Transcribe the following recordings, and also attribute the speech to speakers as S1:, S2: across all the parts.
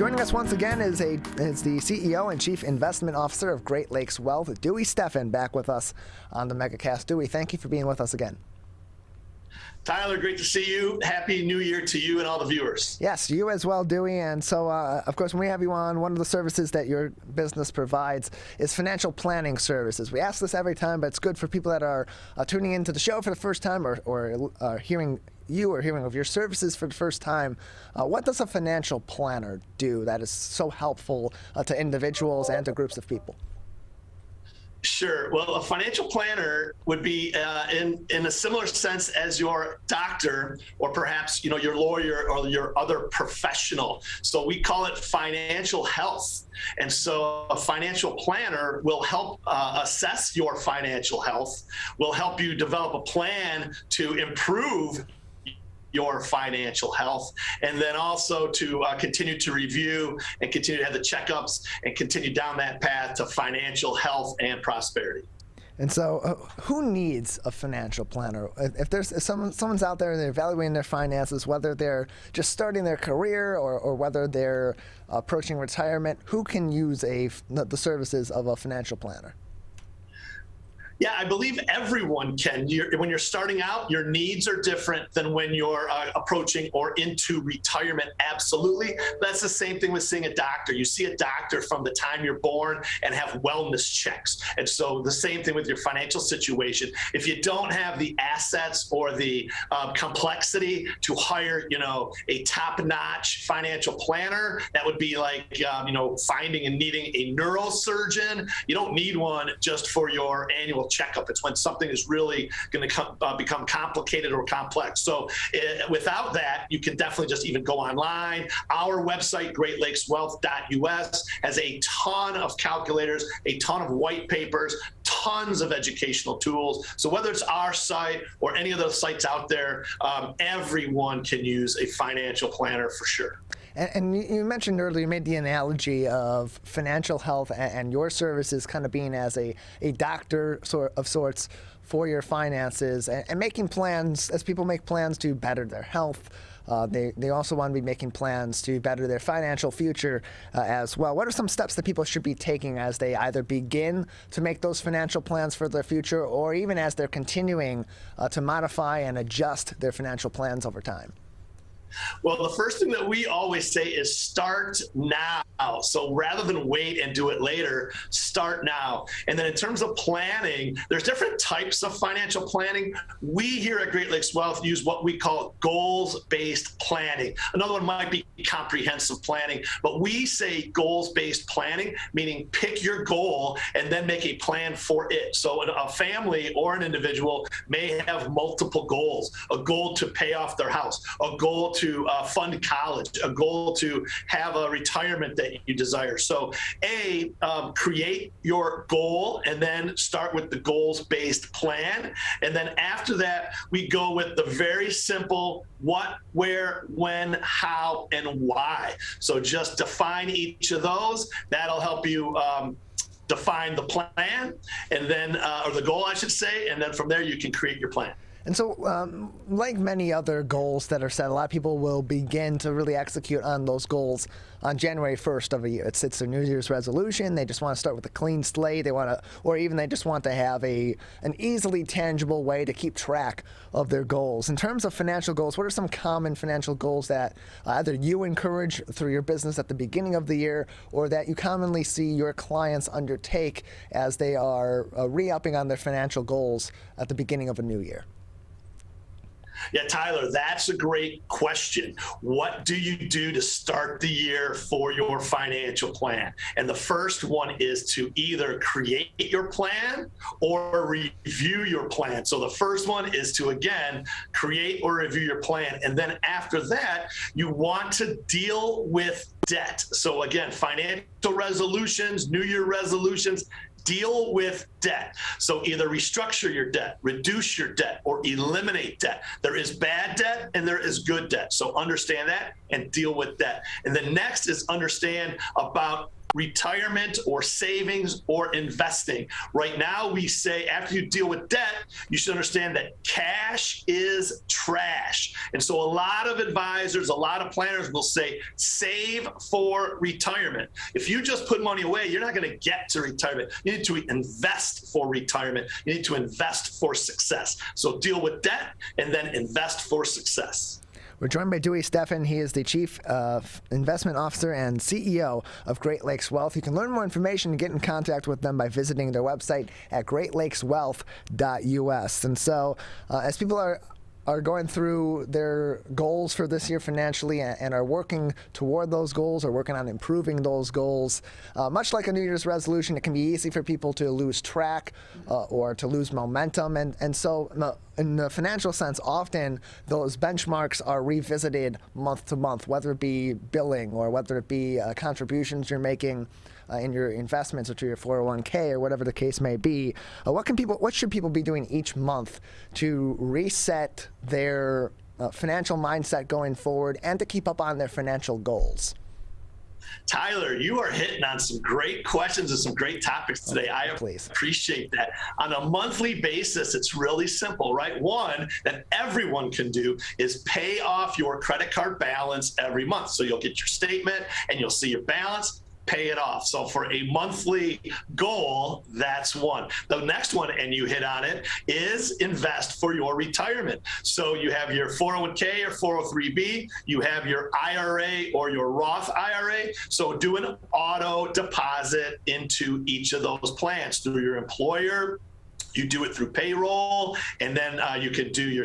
S1: Joining us once again is the CEO and Chief Investment Officer of Great Lakes Wealth, Dewey Steffen, back with us on the Megacast. Dewey, thank you for being with us again.
S2: Tyler, great to see you. Happy New Year to you and all the viewers.
S1: Yes, you as well, Dewey. And so, of course, when we have you on, one of the services that your business provides is financial planning services. We ask this every time, but it's good for people that are tuning into the show for the first time or hearing you or hearing of your services for the first time. What does a financial planner do that is so helpful to individuals and to groups of people?
S2: Sure. Well, a financial planner would be in a similar sense as your doctor or perhaps, your lawyer or your other professional. So we call it financial health. And so a financial planner will help assess your financial health, will help you develop a plan to improve your financial health, and then also to continue to review and continue to have the checkups and continue down that path to financial health and prosperity.
S1: And so who needs a financial planner? If someone's out there and they're evaluating their finances, whether they're just starting their career or whether they're approaching retirement, who can use the services of a financial planner?
S2: Yeah, I believe everyone can. When you're starting out, your needs are different than when you're approaching or into retirement. Absolutely. That's the same thing with seeing a doctor. You see a doctor from the time you're born and have wellness checks. And so the same thing with your financial situation. If you don't have the assets or the complexity to hire, a top-notch financial planner, that would be like, finding and needing a neurosurgeon. You don't need one just for your annual checkup. It's when something is really going to become complicated or complex. So without that, you can definitely just even go online. Our website, greatlakeswealth.us, has a ton of calculators, a ton of white papers, tons of educational tools. So whether it's our site or any of those sites out there, everyone can use a financial planner for sure.
S1: And you mentioned earlier, you made the analogy of financial health and your services kind of being as a doctor of sorts for your finances and making plans, as people make plans to better their health. They also want to be making plans to better their financial future as well. What are some steps that people should be taking as they either begin to make those financial plans for their future or even as they're continuing to modify and adjust their financial plans over time?
S2: Well, the first thing that we always say is start now. So rather than wait and do it later, start now. And then in terms of planning, there's different types of financial planning. We here at Great Lakes Wealth use what we call goals-based planning. Another one might be comprehensive planning, but we say goals-based planning, meaning pick your goal and then make a plan for it. So a family or an individual may have multiple goals: a goal to pay off their house, a goal to fund college, a goal to have a retirement that you desire. So create your goal and then start with the goals-based plan. And then after that, we go with the very simple what, where, when, how, and why. So just define each of those. That'll help you define the plan and then, or the goal, I should say, and then from there you can create your plan.
S1: And so, like many other goals that are set, a lot of people will begin to really execute on those goals on January 1st of a year. It's their New Year's resolution. They just want to start with a clean slate. They want to, or even they just want to have an easily tangible way to keep track of their goals. In terms of financial goals, what are some common financial goals that either you encourage through your business at the beginning of the year, or that you commonly see your clients undertake as they are re-upping on their financial goals at the beginning of a new year?
S2: Yeah, Tyler, that's a great question. What do you do to start the year for your financial plan? And the first one is to either create your plan or review your plan. So the first one is to, again, create or review your plan. And then after that, you want to deal with debt. So again, financial resolutions, New Year resolutions, deal with debt. So either restructure your debt, reduce your debt, or eliminate debt. There is bad debt and there is good debt. So understand that and deal with that. And then next is understand about retirement or savings or investing. Right now, we say after you deal with debt, you should understand that cash is trash. And so a lot of advisors, a lot of planners will say, save for retirement. If you just put money away, you're not going to get to retirement. You need to invest for retirement. You need to invest for success. So deal with debt and then invest for success.
S1: We're joined by Dewey Steffen. He is the Chief Investment Officer and CEO of Great Lakes Wealth. You can learn more information and get in contact with them by visiting their website at greatlakeswealth.us. And so as people are going through their goals for this year financially and are working toward those goals or working on improving those goals. Much like a New Year's resolution, it can be easy for people to lose track or to lose momentum. And so in the financial sense, often those benchmarks are revisited month to month, whether it be billing or whether it be contributions you're making in your investments or to your 401k or whatever the case may be. What should people be doing each month to reset their financial mindset going forward and to keep up on their financial goals?
S2: Tyler, you are hitting on some great questions and some great topics today. I appreciate that. On a monthly basis, it's really simple, right? One that everyone can do is pay off your credit card balance every month. So you'll get your statement and you'll see your balance. Pay it off. So for a monthly goal, that's one. The next one, and you hit on it, is invest for your retirement. So you have your 401k or 403b, you have your IRA or your Roth IRA. So do an auto deposit into each of those plans through your employer. You do it through payroll, and then you can do your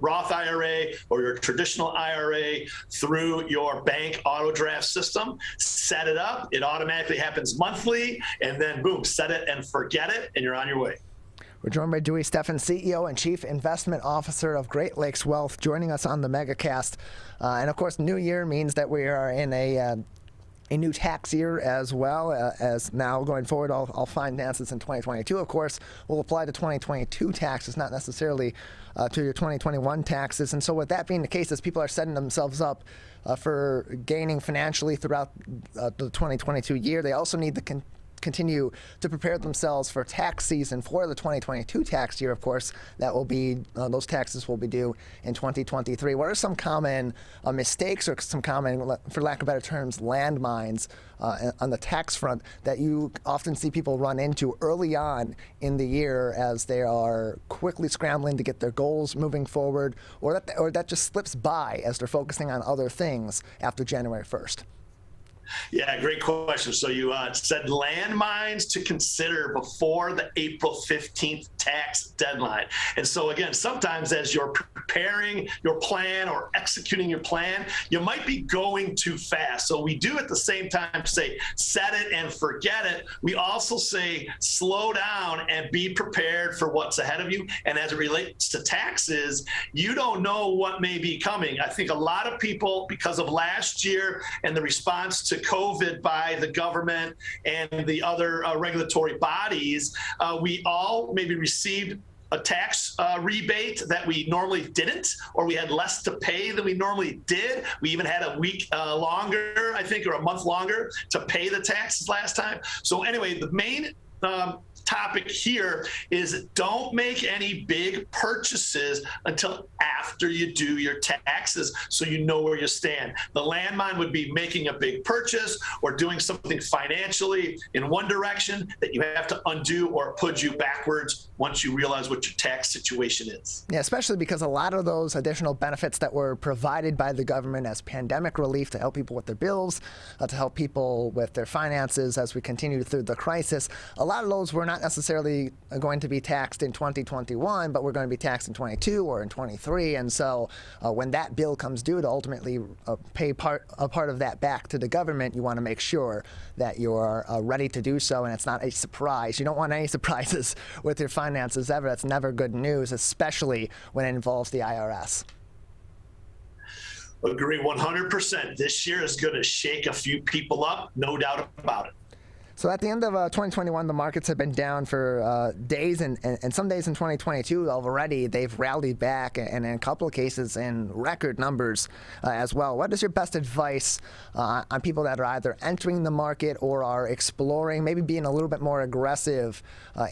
S2: Roth IRA or your traditional IRA through your bank auto draft system. Set it up. It automatically happens monthly, and then boom, set it and forget it, and you're on your way.
S1: We're joined by Dewey Steffen, CEO and Chief Investment Officer of Great Lakes Wealth, joining us on the Megacast. And of course, New Year means that we are in a new tax year as well, as now going forward, all finances in 2022, of course, will apply to 2022 taxes, not necessarily to your 2021 taxes. And so with that being the case, as people are setting themselves up for gaining financially throughout the 2022 year, they also need to continue to prepare themselves for tax season for the 2022 tax year. Of course, that will be those taxes will be due in 2023. What are some common mistakes or some common, for lack of better terms, landmines on the tax front that you often see people run into early on in the year as they are quickly scrambling to get their goals moving forward, or that just slips by as they're focusing on other things after January 1st?
S2: Yeah, great question. So you said landmines to consider before the April 15th tax deadline. And so again, sometimes as you're preparing your plan or executing your plan, you might be going too fast. So we do at the same time say, set it and forget it. We also say, slow down and be prepared for what's ahead of you. And as it relates to taxes, you don't know what may be coming. I think a lot of people, because of last year and the response to COVID by the government and the other regulatory bodies, we all maybe received a tax rebate that we normally didn't, or we had less to pay than we normally did. We even had a week longer, I think, or a month longer to pay the taxes last time. So anyway, the main topic here is don't make any big purchases until after you do your taxes, so you know where you stand. The landmine would be making a big purchase or doing something financially in one direction that you have to undo, or it puts you backwards once you realize what your tax situation is.
S1: Yeah, especially because a lot of those additional benefits that were provided by the government as pandemic relief to help people with their bills, to help people with their finances as we continue through the crisis, a lot of those were not necessarily going to be taxed in 2021, but we're going to be taxed in 22 or in 23. And so when that bill comes due to ultimately pay a part of that back to the government, you want to make sure that you're ready to do so, and it's not a surprise. You don't want any surprises with your finances ever. That's never good news, especially when it involves the IRS.
S2: Agree 100%. This year is going to shake a few people up, no doubt about it.
S1: So at the end of 2021, the markets have been down for days, and some days in 2022 already they've rallied back, and in a couple of cases in record numbers as well. What is your best advice on people that are either entering the market or are exploring, maybe being a little bit more aggressive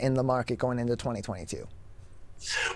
S1: in the market going into 2022?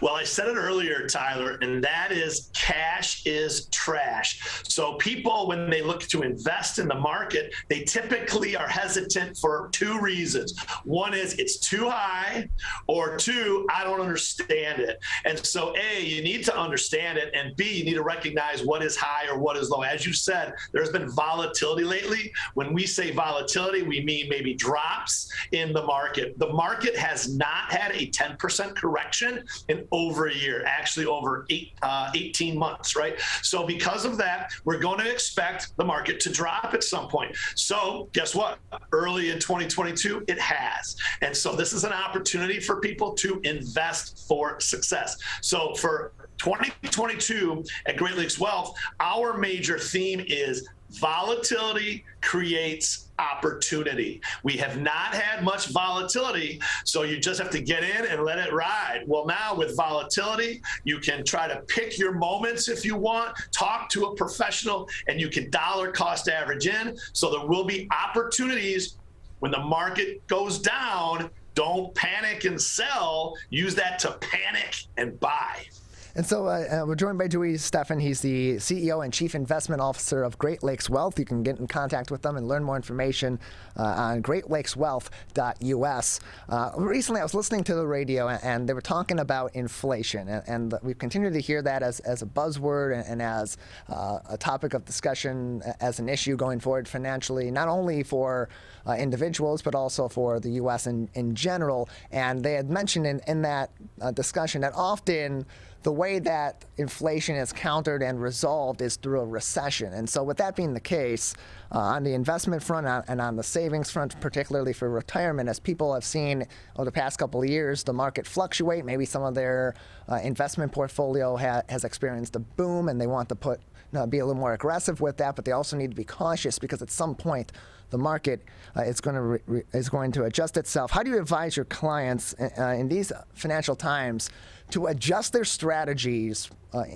S2: Well, I said it earlier, Tyler, and that is cash is trash. So people, when they look to invest in the market, they typically are hesitant for two reasons. One is it's too high, or two, I don't understand it. And so A, you need to understand it, and B, you need to recognize what is high or what is low. As you said, there's been volatility lately. When we say volatility, we mean maybe drops in the market. The market has not had a 10% correction in over a year, actually over 18 months, right? So because of that, we're going to expect the market to drop at some point. So guess what? Early in 2022, it has. And so this is an opportunity for people to invest for success. So for 2022 at Great Lakes Wealth, our major theme is volatility creates opportunity. We have not had much volatility, so you just have to get in and let it ride. Well, now with volatility, you can try to pick your moments if you want, talk to a professional, and you can dollar cost average in. So there will be opportunities when the market goes down. Don't panic and sell. Use that to panic and buy.
S1: And so we're joined by Dewey Steffen. He's the CEO and Chief Investment Officer of Great Lakes Wealth. You can get in contact with them and learn more information on greatlakeswealth.us. Recently, I was listening to the radio, and they were talking about inflation. And we've continued to hear that as a buzzword and as a topic of discussion, as an issue going forward financially, not only for individuals, but also for the U.S. in general. And they had mentioned in that discussion that often the way that inflation is countered and resolved is through a recession. And so with that being the case, on the investment front and on the savings front, particularly for retirement, as people have seen over the past couple of years, the market fluctuate. Maybe some of their investment portfolio has experienced a boom, and they want to be a little more aggressive with that, but they also need to be cautious because at some point the market is going to adjust itself. How do you advise your clients in these financial times to adjust their strategies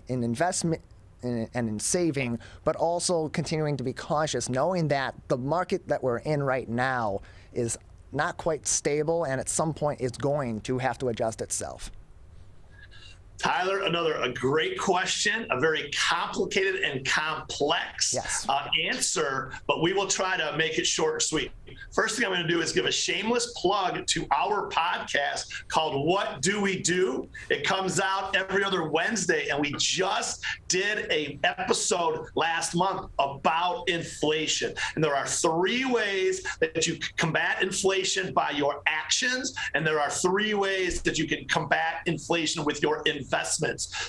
S1: in investment and in saving, but also continuing to be cautious, knowing that the market that we're in right now is not quite stable, and at some point it's going to have to adjust itself?
S2: Tyler, a great question, a very complicated and complex answer, but we will try to make it short and sweet. First thing I'm going to do is give a shameless plug to our podcast called What Do We Do? It comes out every other Wednesday, and we just did an episode last month about inflation. And there are 3 ways that you combat inflation by your actions, and there are 3 ways that you can combat inflation with your investments.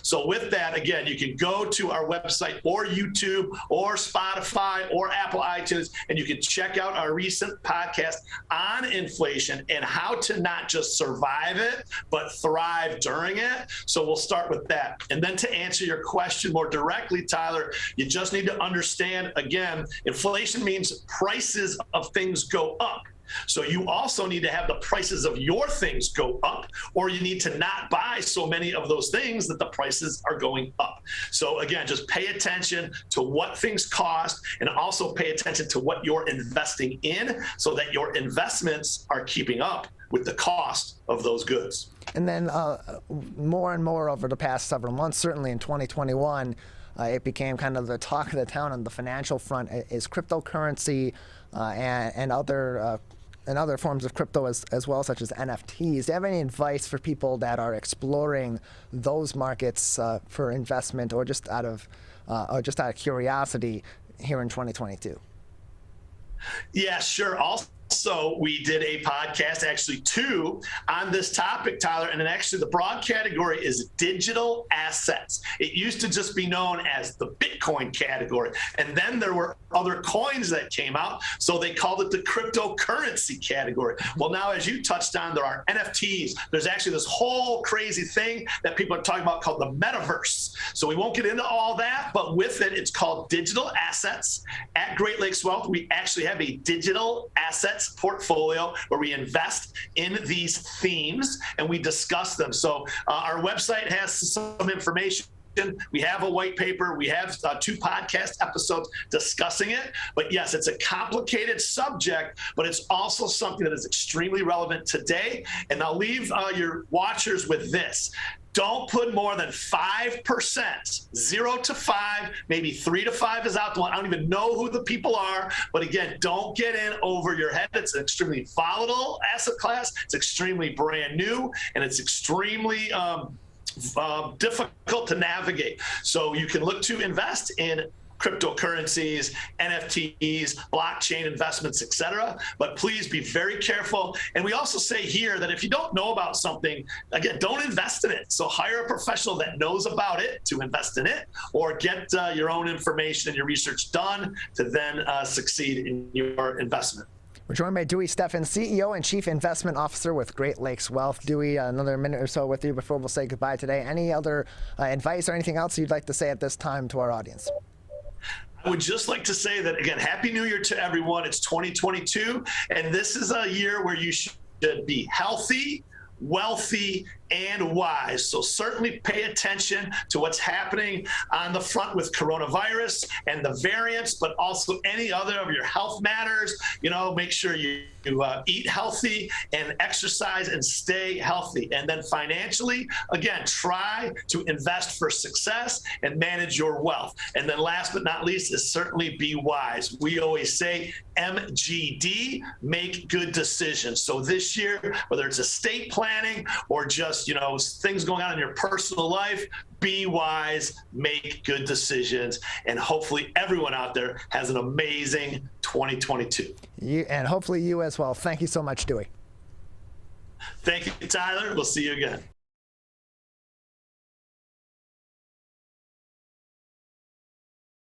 S2: So with that, again, you can go to our website or YouTube or Spotify or Apple iTunes, and you can check out our recent podcast on inflation and how to not just survive it, but thrive during it. So we'll start with that. And then to answer your question more directly, Tyler, you just need to understand, again, inflation means prices of things go up. So you also need to have the prices of your things go up, or you need to not buy so many of those things that the prices are going up. So again, just pay attention to what things cost, and also pay attention to what you're investing in so that your investments are keeping up with the cost of those goods.
S1: And then more and more over the past several months, certainly in 2021, it became kind of the talk of the town on the financial front is cryptocurrency and other forms of crypto as well, such as NFTs. Do you have any advice for people that are exploring those markets for investment, or just out of curiosity here in 2022?
S2: Yeah, sure. Also, we did a podcast, actually 2, on this topic, Tyler, and then actually the broad category is digital assets. It used to just be known as the Bitcoin category, and then there were other coins that came out, so they called it the cryptocurrency category. Well, now, as you touched on, there are NFTs. There's actually this whole crazy thing that people are talking about called the metaverse. So we won't get into all that, but with it, it's called digital assets. At Great Lakes Wealth, we actually have a digital assets balanced portfolio where we invest in these themes and we discuss them. So our website has some information. We have a white paper. We have 2 podcast episodes discussing it. But yes, it's a complicated subject, but it's also something that is extremely relevant today. And I'll leave your watchers with this. Don't put more than 5%, 0 to 5, maybe 3 to 5 is out the one. I don't even know who the people are. But again, don't get in over your head. It's an extremely volatile asset class. It's extremely brand new, and it's extremely difficult to navigate. So you can look to invest in cryptocurrencies, NFTs, blockchain investments, etc. But please be very careful. And we also say here that if you don't know about something, again, don't invest in it. So hire a professional that knows about it to invest in it, or get your own information and your research done to then succeed in your investment.
S1: We're joined by Dewey Steffen, CEO and Chief Investment Officer with Great Lakes Wealth. Dewey, another minute or so with you before we'll say goodbye today. Any other advice or anything else you'd like to say at this time to our audience?
S2: I would just like to say that, again, Happy New Year to everyone. It's 2022, and this is a year where you should be healthy, wealthy, and wise. So certainly pay attention to what's happening on the front with coronavirus and the variants, but also any other of your health matters. Make sure you eat healthy and exercise and stay healthy. And then financially, again, try to invest for success and manage your wealth. And then last but not least is certainly be wise. We always say MGD, make good decisions. So this year, whether it's estate planning or just things going on in your personal life, be wise, make good decisions, and hopefully everyone out there has an amazing 2022.
S1: And hopefully you as well. Thank you so much, Dewey.
S2: Thank you, Tyler. We'll see you again.